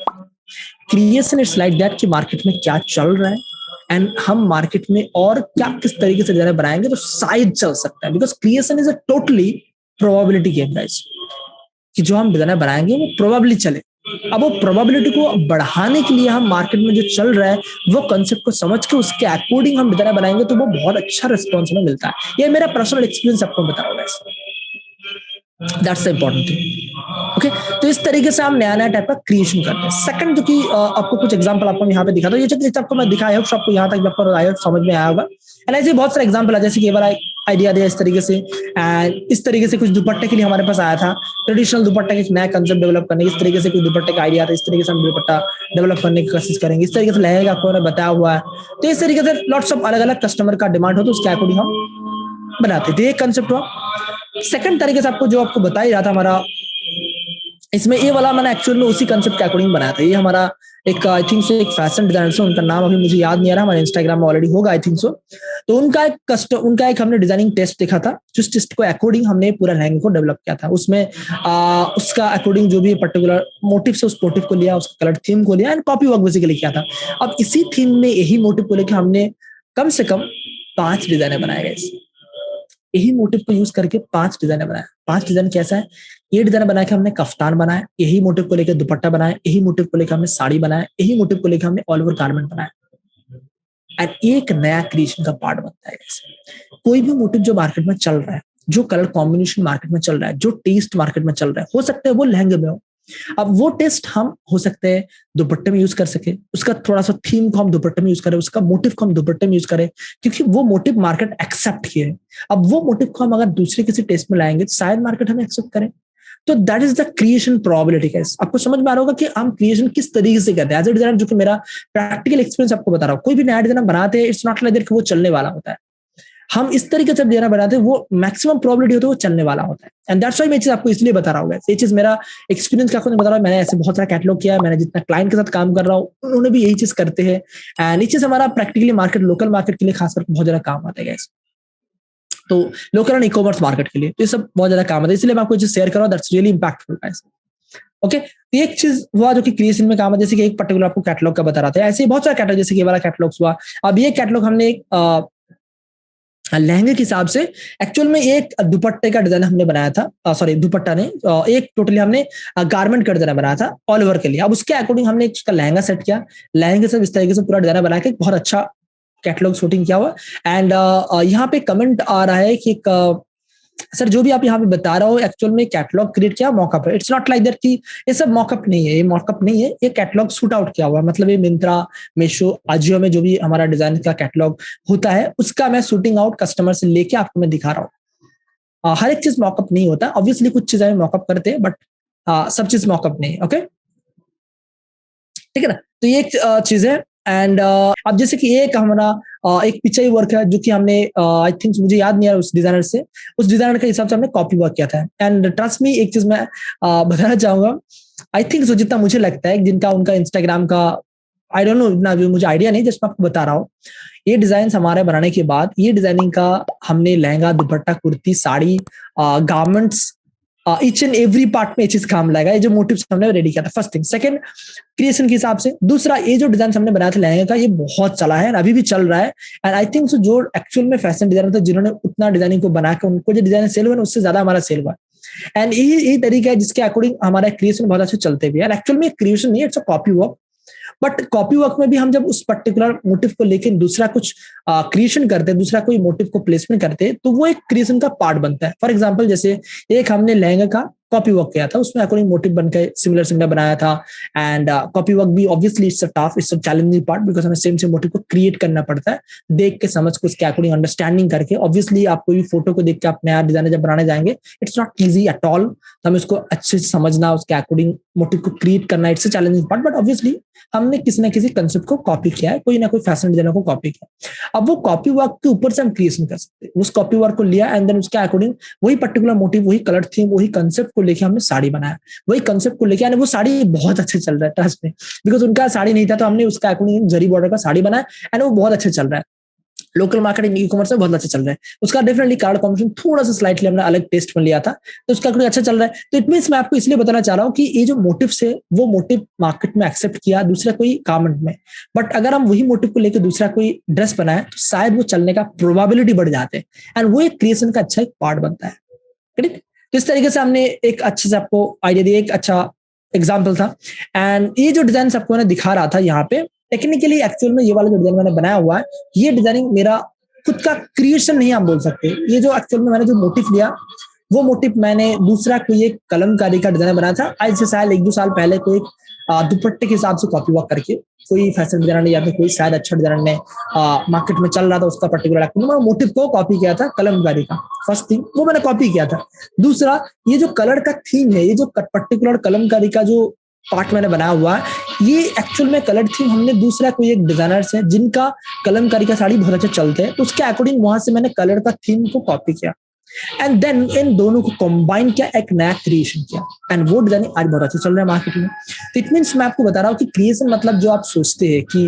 क्रिएशन इट्स लाइक दैट कि मार्केट में क्या चल रहा है एंड हम मार्केट में और क्या किस तरीके से डिजाइन बनाएंगे तो शायद चल सकता है, because creation is a totally probability game guys, कि जो हम डिजाइनर बनाएंगे वो प्रोबेबली चले। अब वो प्रोबेबिलिटी को बढ़ाने के लिए हम मार्केट में जो चल रहा है वो कंसेप्ट को समझ के उसके अकॉर्डिंग हम डिजाइनर बनाएंगे तो वो बहुत अच्छा रिस्पॉन्स हमें मिलता है। ये मेरा पर्सनल एक्सपीरियंस आपको बता रहा हूँ। That's the important thing. Okay, तो इस तरीके से हम नया नया टाइप का क्रिएशन करते हैं। सेकंड जो कि आपको कुछ एग्जांपल आपको यहाँ पे दिखा दो, ये जो आपको मैं दिखाया हूँ आपको यहाँ तक आपको आया समझ में आया होगा। एंड ऐसे बहुत सारे एग्जांपल है, जैसे कि ये वाला आइडिया दिया इस तरीके से, एंड इस तरीके से कुछ दुपट्टे के लिए हमारे पास आया था, ट्रेडिशनल दुपट्टे का एक नया कंसेप्ट डेवलप करने, इस तरीके से कुछ दुपट्टे का आइडिया था, इस तरीके से हम दुपट्टा डेवलप करने की कोशिश करेंगे, इस तरीके से लहंगा आपको बताया हुआ है। तो इस तरीके से लॉट्स ऑफ अलग अलग कस्टमर का डिमांड हो तो उसके अकॉर्डिंग हम बनाते थे, ये कंसेप्ट हुआ। सेकंड तरीके से आपको जो आपको बता ही रहा था हमारा, इसमें ये वाला मैंने एक्चुअल में उसी कंसेप्ट के अकॉर्डिंग बनाया था। ये हमारा एक आई थिंक सो एक फैशन डिजाइनर से, उनका नाम अभी मुझे याद नहीं आ रहा, हमारे इंस्टाग्राम में ऑलरेडी होगा आई थिंक सो। तो उनका एक हमने डिजाइनिंग टेस्ट देखा था, जिस टेस्ट को अकॉर्डिंग हमने पूरा लहंगे को डेवलप किया था। उसमें उसका अकॉर्डिंग जो भी पर्टिकुलर मोटिव से उस मोटिव को लिया, उसका कलर थीम को लिया एंड कॉपी वर्क बेसिकली किया था। अब इसी थीम में यही मोटिव को लेकर हमने कम से कम 5 डिजाइनर बनाए गए। यही मोटिव को यूज करके 5 डिजाइन बनाया। 5 डिजाइन कैसा है? ये डिजाइन बना के हमने कफ्तान बनाया, यही मोटिव को लेकर दुपट्टा बनाया, यही मोटिव को लेकर हमने साड़ी बनाया, यही मोटिव को लेकर हमने ऑल ओवर गारमेंट बनाया। एंड एक नया क्रिएशन का पार्ट बनता है। कोई भी मोटिव जो मार्केट में चल रहा है, जो कलर कॉम्बिनेशन मार्केट में चल रहा है, जो टेस्ट मार्केट में चल रहा है, हो सकता है वो लहंगे में हो। अब वो टेस्ट हम हो सकते हैं दुपट्टे में यूज कर सके, उसका थोड़ा सा थीम को हम दुपट्टे में यूज करें, उसका मोटिव को हम दुपट्टे में यूज करें, क्योंकि वो मोटिव मार्केट एक्सेप्ट किए। अब वो मोटिव को हम अगर दूसरे किसी टेस्ट में लाएंगे तो शायद मार्केट हमें एक्सेप्ट करें। तो that is the creation probability guys. आपको समझ में आ रहा होगा कि हम क्रिएशन किस तरीके से करते हैं एज ए डिजाइनर, जो कि मेरा प्रैक्टिकल एक्सपीरियंस आपको बता रहा हूँ। कोई भी नया डिजाइन बनाते हैं, इट्स नॉट लाइक दैट कि वो चलने वाला होता है। हम इस तरीके से डिजाइन बनाते हैं, वो मैक्सिमम प्रोबेबिलिटी होती है वो चलने वाला होता है। एंड दैट्स व्हाई मैं चीज आपको इसलिए बता रहा हूँ। ये चीज मेरा एक्सपीरियंस का बता रहा हूँ। मैंने ऐसे बहुत सारा कैटलॉग किया है, मैंने जितना क्लाइंट के साथ काम कर रहा हूँ उन्होंने भी यही चीज करते हैं। एंड ये चीज हमारा प्रैक्टिकली मार्केट, लोकल मार्केट के लिए खासकर बहुत ज्यादा काम आता है गाइस। तो local and e commerce market के लिए तो ये सब बहुत ज्यादा काम आता है, इसलिए मैं आपको चीज शेयर कर रहा हूँ। That's really impactful guys. Okay, तो एक चीज हुआ जो कि क्रिएशन में काम है, जैसे कि एक पर्टिकुलर आपको कैटलॉग का बता रहा था, ऐसे बहुत सारा कैटलॉग, जैसे कि ये वाला कैटलॉग हुआ। अब ये कैटलॉग हमने एक लहंगे के हिसाब से एक्चुअल में एक दुपट्टे का डिजाइन हमने बनाया था, सॉरी दुपट्टा ने एक टोटली हमने गारमेंट का डिजाइन बनाया था ऑल ओवर के लिए। अब उसके अकॉर्डिंग हमने उसका लहंगा सेट किया, लहंगे से इस तरीके से पूरा डिजाइन बना के बहुत अच्छा कैटलॉग शूटिंग किया हुआ। एंड यहाँ पे कमेंट आ रहा है कि सर जो भी आप यहाँ पे बता रहा हो एक्चुअल में कैटलॉग क्रिएट किया मॉकअप है। इट्स नॉट लाइक दैट कि ये सब मॉकअप नहीं है, ये मॉकअप नहीं है, ये कैटलॉग शूट आउट किया हुआ है। मतलब ये मिंत्रा, मीशो, अजियो में जो भी हमारा डिजाइन का कैटलॉग होता है उसका मैं शूटिंग आउट कस्टमर से लेके आपको मैं दिखा रहा हूँ। हर एक चीज मॉकअप नहीं होता, ऑब्वियसली कुछ चीजें मॉकअप करते हैं, बट सब चीज मॉकअप नहीं है। ओके, ठीक है ना? तो ये एक चीज है। एंड अब जैसे कि एक हमारा एक पिचाई वर्क है जो कि हमने आई थिंक मुझे याद नहीं आ रहा उस डिजाइनर के हिसाब से हमने कॉपी वर्क किया था। एंड ट्रस्ट मी, एक चीज मैं बताना चाहूंगा, आई थिंक सो जितना मुझे लगता है जिनका उनका इंस्टाग्राम का आई डोंट नो, इतना मुझे आइडिया नहीं, जस्ट मैं आपको बता रहा हूँ। ये डिजाइन हमारे बनाने के बाद ये डिजाइनिंग का हमने लहंगा, दुपट्टा, kurti, sari, garments, each and every part में ये चीज काम लगेगा। ये जो मोटिव्स हमने रेडी किया था, फर्स्ट थिंग। सेकंड, क्रिएशन के हिसाब से। दूसरा, ये जो डिजाइन हमने बनाया था लहंगे का, ये बहुत चला है, अभी भी चल रहा है। एंड आई थिंक सो जो एक्चुअल में फैशन डिजाइनर था जिन्होंने उतना डिजाइनिंग को बना के उनको जो डिजाइन सेल हुआ ना, उससे ज्यादा हमारा सेल हुआ। एंड यही तरीका है जिसके अकॉर्डिंग हमारा क्रिएशन बहुत अच्छे चलते भी है। एक्चुअल में क्रिएशन नहीं है, it's a copy work. But copy work में भी हम जब उस पर्टिकुलर मोटिव को लेकर दूसरा कुछ क्रिएशन करते हैं, दूसरा कोई मोटिव को प्लेसमेंट करते हैं, तो वो एक क्रिएशन का पार्ट बनता है। फॉर एग्जांपल, जैसे एक हमने लहंगे का कॉपी वर्क किया था, उसमें अकॉर्डिंग मोटिव बनकर सिमिलर बनाया था। एंड कॉपी वर्क भी obviously it's a tough, it's a challenging part, because हमें सेम मोटिव को क्रिएट करना पड़ता है, देख के समझ के उसके अकॉर्डिंग अंडरस्टैंडिंग करके। ऑब्वियसली आप कोई भी फोटो को देख के आप नया डिजाइन जब बनाने जाएंगे, it's not easy at all. तो हमें उसको अच्छे से समझना, उसके अकॉर्डिंग मोटिव को क्रिएट करना, it's a challenging part. But obviously हमने किसी ना किसी कंसेप्ट को कॉपी किया है, कोई ना कोई फैशन डिजाइनर को कॉपी किया। अब वो कॉपी वर्क के ऊपर से हम क्रिएशन कर सकते हैं। उस कॉपी वर्क को लिया एंड देन उसके अकॉर्डिंग वही पर्टिकुलर मोटिव, वही कलर थीम, वही कंसेप्ट को लेके हमने साड़ी बनाया, वही कंसेप्ट को लेके। यानी वो साड़ी बहुत अच्छे चल रहा है, ट्रस्ट में, बिकॉज उनका साड़ी नहीं था तो हमने उसका अकॉर्डिंग जरी बॉर्डर का साड़ी बनाया एंड वो बहुत अच्छे चल रहा है। लोकल मार्केटिंग ई कॉमर्स में बहुत अच्छा चल रहा है। उसका डेफिनेटली कार्ड कॉम्बिनेशन थोड़ा सा स्लाइटली हमने अलग टेस्ट में लिया था, तो उसका कुछ अच्छा चल रहा है। तो इट मीन्स मैं आपको इसलिए बताना चाह रहा हूँ कि ये जो मोटिव्स है वो मोटिव मार्केट में एक्सेप्ट किया दूसरा कोई गारमेंट में, बट अगर हम वही मोटिव को लेकर दूसरा कोई ड्रेस बनाए तो शायद वो चलने का प्रोबेबिलिटी बढ़ जाते हैं, एंड वो एक क्रिएशन का अच्छा एक पार्ट बनता है। करेक्ट। तो इस तरीके से हमने एक अच्छे से आपको आइडिया दिया, एक अच्छा एग्जाम्पल था। एंड ये जो डिजाइन आपको मैंने दिखा रहा था यहाँ पे, टेक्निकली एक्चुअल में ये वाला जो डिजाइन मैंने बनाया हुआ है, ये डिजाइनिंग मेरा खुद का क्रिएशन नहीं आप बोल सकते। ये जो एक्चुअल में मैंने जो मोटिव लिया, वो मोटिव मैंने दूसरा कोई एक कलमकारी का डिजाइन बनाया था आज से शायद 1-2 साल पहले, कोई दुपट्टे के हिसाब से कॉपी वर्क करके कोई फैशन डिजाइनर ने या फिर कोई शायद अच्छा डिजाइनर ने मार्केट में चल रहा था उसका पर्टिकुलर एक्चुअली मैंने मोटिव को कॉपी किया था कलमकारी का। फर्स्ट थिंग वो मैंने कॉपी किया था। दूसरा, ये जो कलर का थीम है, ये जो पर्टिकुलर कलमकारी का जो पार्ट मैंने बनाया हुआ है, ये एक्चुअल में कलर थीम हमने दूसरा कोई एक डिजाइनर से जिनका कलमकारी का साड़ी बहुत अच्छे चलते हैं, तो उसके अकॉर्डिंग वहां से मैंने कलर का थीम को कॉपी किया एंड देन इन दोनों को कंबाइन किया, एक नया क्रिएशन किया, एंड वो डिजाइनिंग आज बहुत अच्छा चल रहा है मार्केट में। तो इट मीन्स मैं आपको बता रहा हूँ कि क्रिएशन मतलब जो आप सोचते हैं कि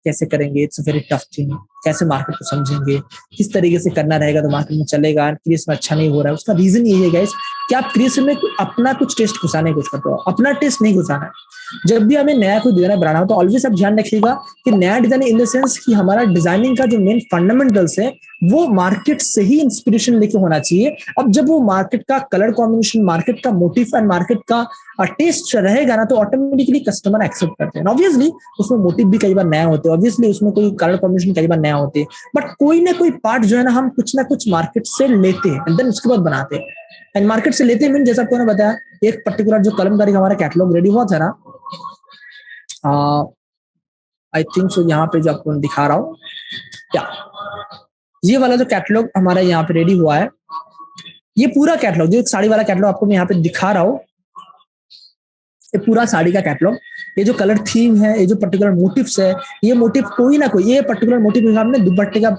कैसे करेंगे, इट्स वेरी टफ थिंग। कैसे मार्केट को समझेंगे, किस तरीके से करना रहेगा तो मार्केट में चलेगा, क्रिएशन अच्छा नहीं हो रहा है, उसका रीजन यही है गाइस कि आप क्रिएशन में अपना कुछ टेस्ट घुसाने की कोशिश करते हो, अपना टेस्ट नहीं घुसाना है। जब भी हमें नया कोई डिजाइन बनाना हो तो ऑलवेज आप ध्यान रखिएगा कि नया डिजाइन इन द सेंस कि हमारा डिजाइनिंग का जो मेन फंडामेंटल्स है वो मार्केट से ही इंस्पिरेशन लेके होना चाहिए। अब जब वो मार्केट का कलर कॉम्बिनेशन, मार्केट का मोटिव एंड मार्केट का टेस्ट रहेगा ना, तो ऑटोमेटिकली कस्टमर एक्सेप्ट करते हैं। ऑब्वियसली उसमें मोटिव भी कई बार नया होते हैं, ऑब्वियसली उसमें कोई कलर कॉम्बिनेशन कई बार नया होते हैं, बट कोई ना कोई पार्ट जो है ना हम कुछ ना कुछ मार्केट से लेते हैं एंड देन उसके बाद बनाते हैं। एंड मार्केट से लेते हैं जैसा आपको बताया, एक पर्टिकुलर जो कलमकारी का हमारा कैटलॉग रेडी हुआ था ना, आई थिंक सो यहाँ पे जो आपको दिखा रहा हूँ, क्या ये वाला जो कैटलॉग हमारा यहाँ पे रेडी हुआ है, ये पूरा कैटलॉग जो एक साड़ी वाला कैटलॉग आपको मैं यहाँ पे दिखा रहा हूँ, ये पूरा साड़ी का कैटलॉग, ये जो कलर थीम है, ये जो पर्टिकुलर मोटिव्स है, ये मोटिव कोई ना कोई, ये पर्टिकुलर मोटिव हमने दुपट्टे का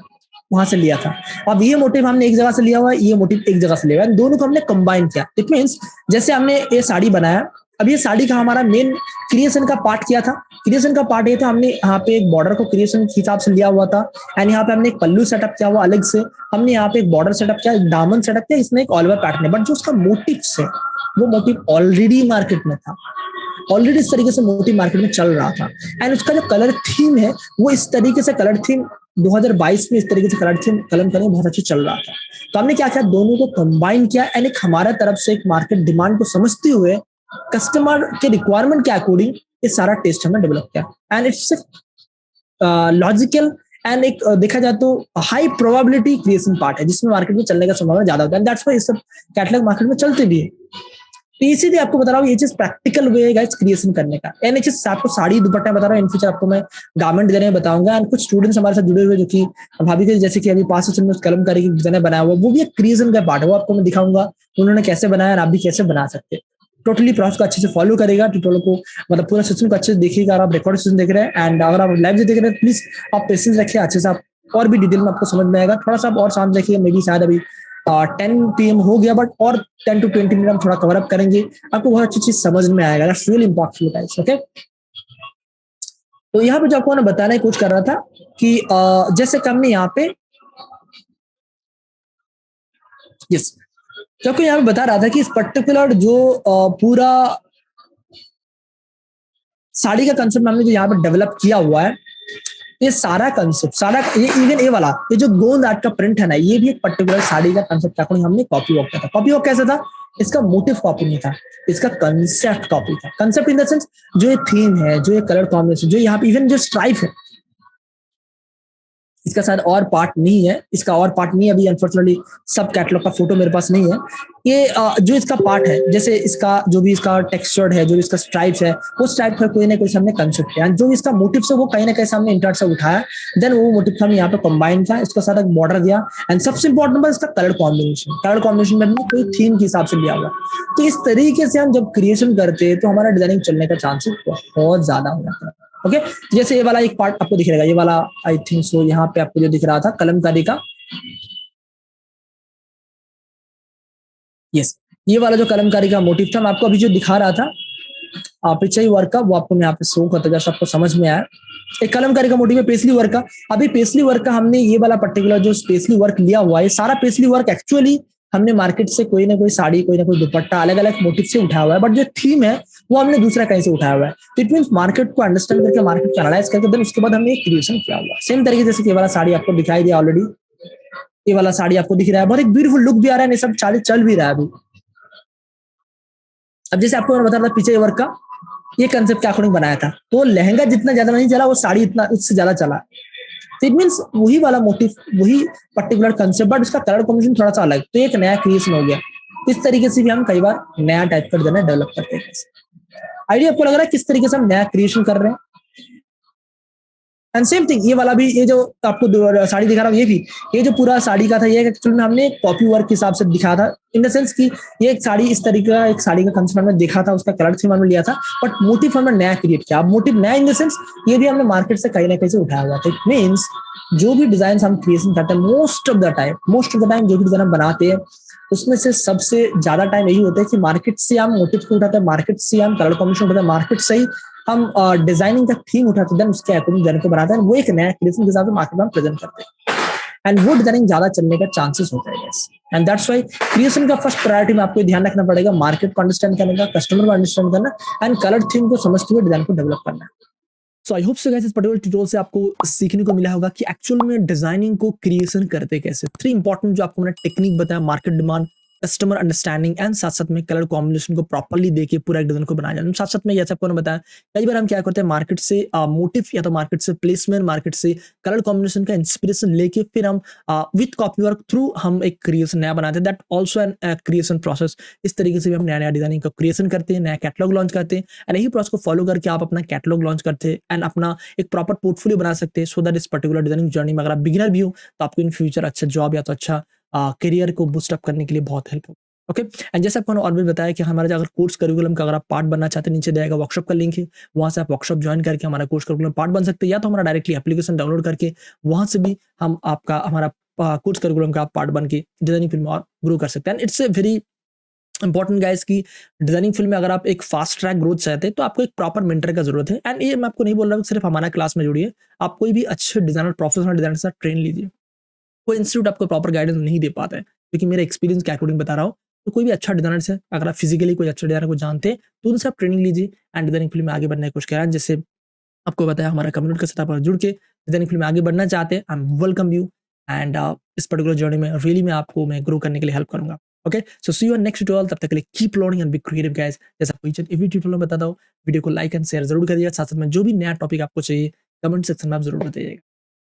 वहां से लिया था। अब ये मोटिव हमने एक जगह से लिया हुआ है, ये मोटिव एक जगह से लिया हुआ है, दोनों को हमने कंबाइन किया। इट मींस जैसे हमने ये साड़ी बनाया, अब ये साड़ी का हमारा मेन क्रिएशन का पार्ट किया था। क्रिएशन का पार्ट ये था, हमने यहाँ पे एक बॉर्डर को क्रिएशन के हिसाब से लिया हुआ था एंड यहाँ पे हमने एक पल्लू सेटअप किया हुआ अलग से, हमने यहाँ पे एक बॉर्डर सेटअप किया, एक दामन सेटअप किया, इसमें एक ऑल ओवर पैटर्न है, बट जो उसका मोटिव है वो मोटिव ऑलरेडी मार्केट में था, ऑलरेडी इस तरीके से मोटिव मार्केट में चल रहा था। एंड उसका जो कलर थीम है वो इस तरीके से कलर थीम 2022 में इस तरीके से कलर थीम कलम करने बहुत अच्छी चल रहा था। तो हमने क्या किया, दोनों को कंबाइन किया एंड एक हमारा तरफ से एक मार्केट डिमांड को समझते हुए कस्टमर के रिक्वायरमेंट के अकॉर्डिंग ये सारा टेस्ट हमने डेवलप किया एंड इट्स लॉजिकल एंड एक देखा जाए तो हाई प्रोबेबिलिटी क्रिएशन पार्ट है जिसमें मार्केट में चलने का संभावना ज्यादा होता है। दैट्स व्हाई ये सब कैटलॉग मार्केट में चलते भी है। तो इसीलिए आपको बता रहा हूँ ये चीज प्रैक्टिकल वे है गाइस क्रिएशन करने का। एंड चीज आपको साड़ी दुपट्टा बता रहा हूँ, इन फ्यूचर आपको मैं गारमेंट डिजाइन बताऊंगा। एंड कुछ स्टूडेंट्स हमारे साथ जुड़े हुए जो कि भाभी के जैसे कि अभी 5 में कलमकारी की डिजाइन बनाया हुआ, वो भी एक क्रिएशन का पार्ट है, वो आपको मैं दिखाऊंगा उन्होंने कैसे बनाया और आप भी कैसे बना सकते हैं। टोटली प्रोसेस को अच्छे से फॉलो करेगा, ट्यूटोरियल को मतलब पूरा सिस्टम को अच्छे से देखिएगा। अगर आप रिकॉर्ड सेशन देख रहे हैं एंड अगर आप लाइव देख रहे हैं प्लीज आप पेशेंस रखिए, अच्छे से आप और भी डिटेल में आपको समझ में आएगा। थोड़ा सा और शांत रखिए, मे बी शायद अभी 10 PM हो गया बट और 10 to 20 मिनट हम थोड़ा कवर अप करेंगे, आपको बहुत अच्छी चीज समझ में आएगा। That's really important guys, okay. तो यहाँ पे जो आपको मैं बताना ही कुछ कर रहा था कि जैसे कि हमने यहाँ पे यस क्योंकि यहाँ पे बता रहा था कि इस पर्टिकुलर जो पूरा साड़ी का कंसेप्ट हमने जो यहाँ पे डेवलप किया हुआ है, ये सारा कंसेप्ट सारा ये इवन ये वाला ये जो गोंद आर्ट का प्रिंट है ना, ये भी एक पर्टिकुलर साड़ी का कंसेप्ट हमने कॉपी वर्क किया था। कॉपी वर्क कैसा था, इसका मोटिव कॉपी नहीं था, इसका कंसेप्ट कॉपी था। कंसेप्ट इन द सेंस जो ये थीम है, जो ये कलर कॉम्बिनेशन, जो यहाँ पे इवन जो स्ट्राइप है, इसका शायद और पार्ट नहीं है, इसका और पार्ट नहीं है अभी अनफॉर्चुनेटली, सब कैटलॉग का फोटो मेरे पास नहीं है। ये जो इसका पार्ट है, जैसे इसका जो भी इसका टेक्सचर्ड है, जो भी इसका स्ट्राइप्स है, वो स्ट्राइप का कोई ना कोई हमने कंसेप्ट किया, जो इसका मोटिव है वो कहीं ना कहीं हमने इंटरनेट से उठाया, देन वो मोटिव हमने यहाँ पे कंबाइन किया, इसके साथ एक बॉर्डर दिया एंड सबसे इंपॉर्टेंट बात इसका कलर कॉम्बिनेशन। कलर कॉम्बिनेशन में हमने कोई थीम के हिसाब से लिया हुआ। तो इस तरीके से हम जब क्रिएशन करते हैं तो हमारा डिजाइनिंग चलने का चांसेस बहुत ज्यादा हो जाता है। ओके जैसे ये वाला एक पार्ट आपको दिख रहेगा, ये वाला आई थिंक सो यहाँ पे आपको जो दिख रहा था कलमकारी का, यस ये वाला जो कलमकारी का मोटिव था मैं आपको अभी जो दिखा रहा था पिछले वर्क का, वो आपको मैं यहाँ पे शो करता जैसे आपको समझ में आया। एक कलमकारी का मोटिव है पेस्ली वर्क का। अभी पेस्ली वर्क का हमने ये वाला पर्टिकुलर जो पेस्ली वर्क लिया हुआ है, सारा पेस्ली वर्क एक्चुअली हमने मार्केट से कोई ना कोई साड़ी, कोई ना कोई दुपट्टा अलग अलग मोटिव से उठाया हुआ है, बट जो थीम है वो हमने दूसरा कहीं से उठाया हुआ है। तो इट मीन मार्केट को अंडरस्टैंड करके, मार्केट को एनालाइज करके देन उसके बाद हमने एक क्रिएशन किया हुआ है। सेम तरीके जैसे ये वाला साड़ी आपको दिखाई दिया ऑलरेडी, ये वाला साड़ी आपको दिख रहा है, बहुत एक ब्यूटीफुल लुक भी आ रहा है, ये सब साड़ी चल भी रहा है अभी। अब जैसे आपको मैं बता रहा था पीछे वर्क का ये कंसेप्ट के अकॉर्डिंग बनाया था, तो लहंगा जितना ज्यादा नहीं चला वो साड़ी इतना उससे ज्यादा चला। तो इट मीन्स वही वाला मोटिव, वही पर्टिकुलर कंसेप्ट, बट उसका कलर कॉम्बिनेशन थोड़ा सा अलग, तो एक नया क्रिएशन हो गया। इस तरीके से भी हम कई बार नया टाइप कर देना डेवलप करते हैं। आइडिया आपको लग रहा है किस तरीके से हम नया क्रिएशन कर रहे हैं? एंड सेम थिंग ये वाला भी, ये जो आपको साड़ी दिखा रहा हूँ, ये भी, ये जो पूरा साड़ी का था ये एक्चुअली में हमने कॉपी वर्क के हिसाब से दिखा था, इन द सेंस कि ये एक साड़ी इस तरीके का, एक साड़ी का कंसेप्ट हमने देखा था, उसका कलर थीम हमने लिया था, बट मोटिव हमने नया क्रिएट किया। अब मोटिव नया इन द सेंस ये भी हमने मार्केट से कहीं ना कहीं से उठाया हुआ था। इट मीन्स जो भी डिजाइन हम क्रिएशन करते हैं मोस्ट ऑफ द टाइम जो भी डिजाइन हम बनाते हैं उसमें से सबसे ज्यादा टाइम यही होता है कि मार्केट से हम मोटिव को उठाते हैं, मार्केट से हम कलर कॉम्बिनेशन उठाते हैं, मार्केट से ही हम डिजाइनिंग का थीम उठाते हैं, देन उसके अकॉर्डिंग डिजाइन को बनाते हैं, वो एक नया क्रिएशन के हिसाब से मार्केट में हम प्रेजेंट करते हैं, एंड वो डिजाइनिंग ज्यादा चलने का चांसेस होता है। Yes, and that's why creation का फर्स्ट प्रायोरिटी में आपको ध्यान रखना पड़ेगा, मार्केट को अंडरस्टैंड करने का, कस्टमर को अंडरस्टैंड करना, एंड कलर थीम को समझते हुए डिजाइन को डेवलप करना। सो आई होप सो गाइस इस पर्टिकुलर ट्यूटोरियल से आपको सीखने को मिला होगा कि एक्चुअल में डिजाइनिंग को क्रिएशन करते कैसे। 3 इंपॉर्टेंट जो आपको मैंने टेक्निक बताया, market demand, customer understanding and साथ साथ में कलर कॉम्बिनेशन को प्रॉपर्ली देके पूरा एक डिजाइन को बनाया जाए। साथ साथ में जैसे आपको बताया कई बार हम क्या करते हैं, मार्केट से मोटिव या तो मार्केट से प्लेसमेंट, मार्केट से कलर कॉम्बिनेशन का इंस्पिरेशन लेके फिर हम विथ कॉपी वर्क थ्रू हम एक क्रिएशन नया बनाते हैं, that also an creation process. इस तरीके से भी हम नया नया डिजाइनिंग का क्रिएशन करते हैं, नया कैटलॉग लॉन्च करते हैं, एंड यही प्रोसेस को फॉलो करके आप अपना कैटलॉग लॉन्च करते हैं एंड अपना एक प्रॉपर पोर्टफोलियो बना सकते हैं, सो दैट इस पर्टिकुलर डिजाइनिंग जर्नी में अगर आप बिगिनर भी हो तो आपको इन फ्यूचर अच्छा जॉब या तो अच्छा करियर को बूस्ट अप करने के लिए बहुत हेल्प हो। ओके, एंड जैसे आपको और भी बताया कि हमारा अगर कोर्स करिकुलम का अगर आप पार्ट बनना चाहते हैं, नीचे दिया गया वर्कशॉप का लिंक है, वहां से आप वर्कशॉप ज्वाइन करके हमारा कोर्स करिकुलम पार्ट बन सकते हैं, या तो हमारा डायरेक्टली एप्लीकेशन डाउनलोड करके वहां से भी हम आपका हमारा कोर्स करिकुलम का पार्ट बन के डिजाइनिंग फील्ड में और ग्रो कर सकते हैं। It's a very important guys की डिजाइनिंग फील्ड में अगर आप एक फास्ट ट्रैक ग्रोथ चाहते हैं तो आपको एक प्रॉपर मेंटर का जरूरत है। एंड ये मैं आपको नहीं बोल रहा हूँ सिर्फ हमारा क्लास में जुड़िए, आप कोई भी अच्छे डिजाइनर, प्रोफेशनल डिजाइनर से ट्रेन लीजिए। कोई इंस्टीट्यूट आपको प्रॉपर गाइडेंस नहीं दे पाता है, क्योंकि मेरा एक्सपीरियंस के अकॉर्डिंग बता रहा हूँ। तो कोई भी अच्छा डिजाइनर से अगर आप फिजिकली कोई अच्छा डिजाइनर को जानते हैं तो उनसे आप ट्रेनिंग लीजिए एंड डिजाइनिंग फील्ड में आगे बढ़ने की कोशिश करें। जैसे आपको बताया हमारा कम्युनिटी के साथ आप जुड़ के डिजाइनिंग फील्ड में आगे बढ़ना चाहते हैं, I am welcome you and इस पर्टिकुलर जर्नी में रियली मैं आपको ग्रो करने के लिए हेल्प करूंगा। Okay, so see you in next tutorial, तब तक के लिए keep learning and be creative guys. जैसा आपको ईच एंड एवरी ट्यूटोरियल में बताता हूँ, वीडियो को लाइक एंड शेयर जरूर करिए, साथ साथ में जो भी नया टॉपिक आपको चाहिए कमेंट सेक्शन में आप जरूर बताइएगा।